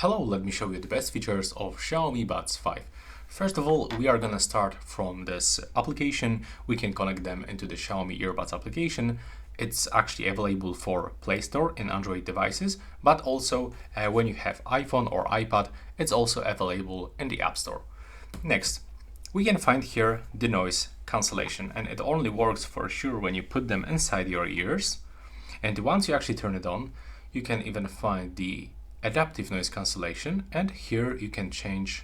Hello, let me show you the best features of Xiaomi Buds 5. First of all, we are gonna start from this application. We can connect them into the Xiaomi Earbuds application. It's actually available for Play Store in Android devices, but also when you have iPhone or iPad, it's also available in the App Store. Next, we can find here the noise cancellation, and it only works for sure when you put them inside your ears. And once you actually turn it on, you can even find the adaptive noise cancellation, and here you can change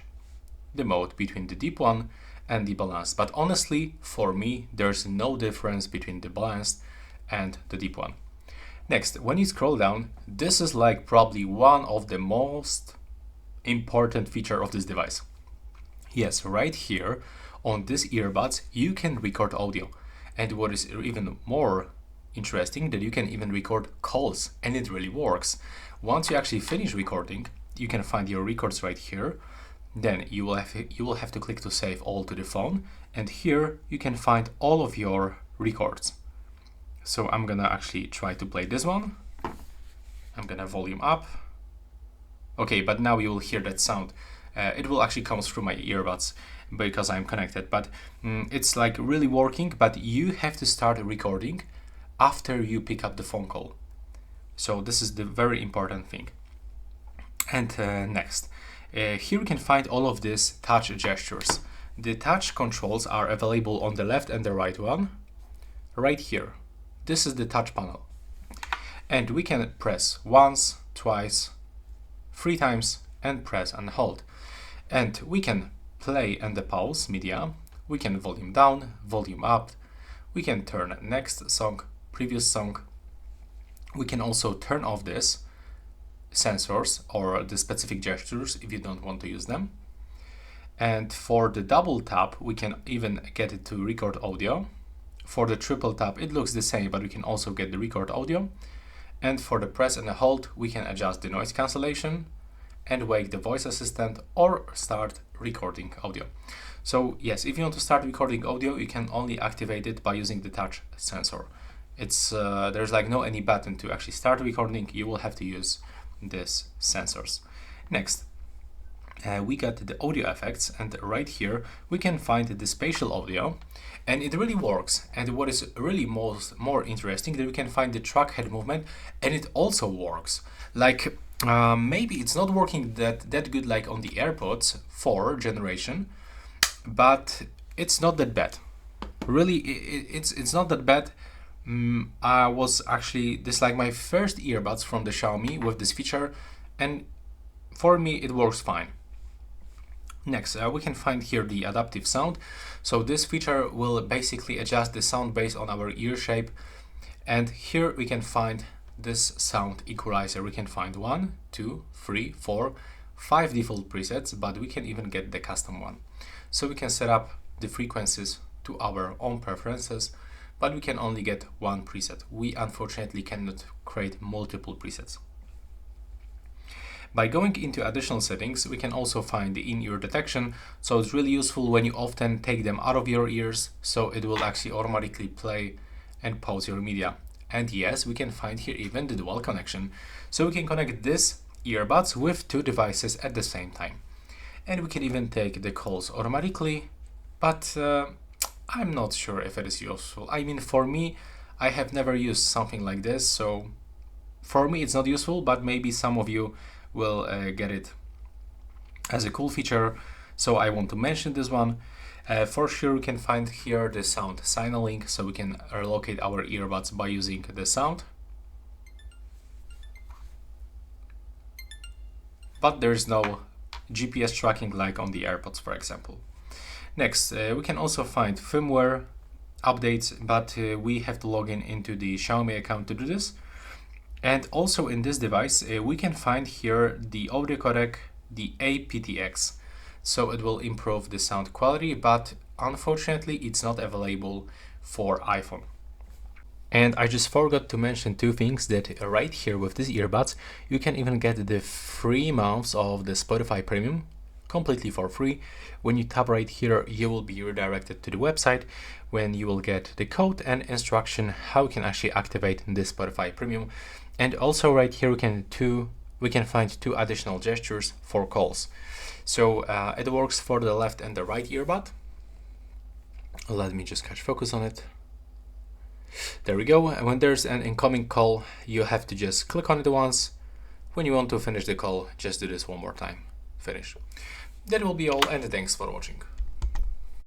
the mode between the deep one and the balanced. But honestly, for me, there's no difference between the balanced and the deep one. Next, when you scroll down, this is like probably one of the most important feature of this device. Yes, right here on this earbuds, you can record audio. And what is even more interesting, that you can even record calls, and it really works. Once you actually finish recording, you can find your records right here. Then you will have to click to save all to the phone, and here you can find all of your records. So I'm gonna actually try to play this one. I'm gonna volume up. Okay, but now you will hear that sound. It will actually come through my earbuds because I'm connected, but it's like really working, but you have to start recording after you pick up the phone call. So this is the very important thing. And next, here you can find all of these touch gestures. The touch controls are available on the left and the right one. Right here, this is the touch panel. And we can press once, twice, 3 times, and press and hold. And we can play and pause media. We can volume down, volume up. We can turn next song, previous song. We can also turn off this sensors or the specific gestures if you don't want to use them. And for the double tap, we can even get it to record audio. For the triple tap, it looks the same, but we can also get the record audio. And for the press and the hold, we can adjust the noise cancellation and wake the voice assistant or start recording audio. So yes, if you want to start recording audio, you can only activate it by using the touch sensor. It's there's like no any button to actually start recording. You will have to use these sensors. Next, we got the audio effects, and right here we can find the spatial audio, and it really works. And what is really more interesting, that we can find the track head movement, and it also works. Like maybe it's not working that good like on the AirPods 4 generation, but it's not that bad. Really, it's not that bad. I was actually, this like my first earbuds from the Xiaomi with this feature, and for me it works fine. Next, we can find here the adaptive sound. So this feature will basically adjust the sound based on our ear shape, and here we can find this sound equalizer. We can find 1, 2, 3, 4, 5 default presets, but we can even get the custom one. So we can set up the frequencies to our own preferences, but we can only get one preset. We unfortunately cannot create multiple presets. By going into additional settings, we can also find the in-ear detection. So it's really useful when you often take them out of your ears, so it will actually automatically play and pause your media. And yes, we can find here even the dual connection. So we can connect this earbuds with 2 devices at the same time. And we can even take the calls automatically, but I'm not sure if it is useful. I mean, for me, I have never used something like this, so for me it's not useful, but maybe some of you will get it as a cool feature, so I want to mention this one. For sure, we can find here the sound signaling, so we can locate our earbuds by using the sound. But there's no GPS tracking like on the AirPods, for example. Next, we can also find firmware updates, but we have to log in into the Xiaomi account to do this. And also in this device, we can find here the audio codec, the aptX. So it will improve the sound quality, but unfortunately it's not available for iPhone. And I just forgot to mention 2 things, that right here with these earbuds, you can even get the 3 months of the Spotify Premium completely for free. When you tap right here, you will be redirected to the website when you will get the code and instruction how you can actually activate this Spotify Premium. And also right here, you can we can find 2 additional gestures for calls. So it works for the left and the right earbud. Let me just catch focus on it. There we go. And when there's an incoming call, you have to just click on it once. When you want to finish the call, just do this one more time. Finish. That will be all, and thanks for watching.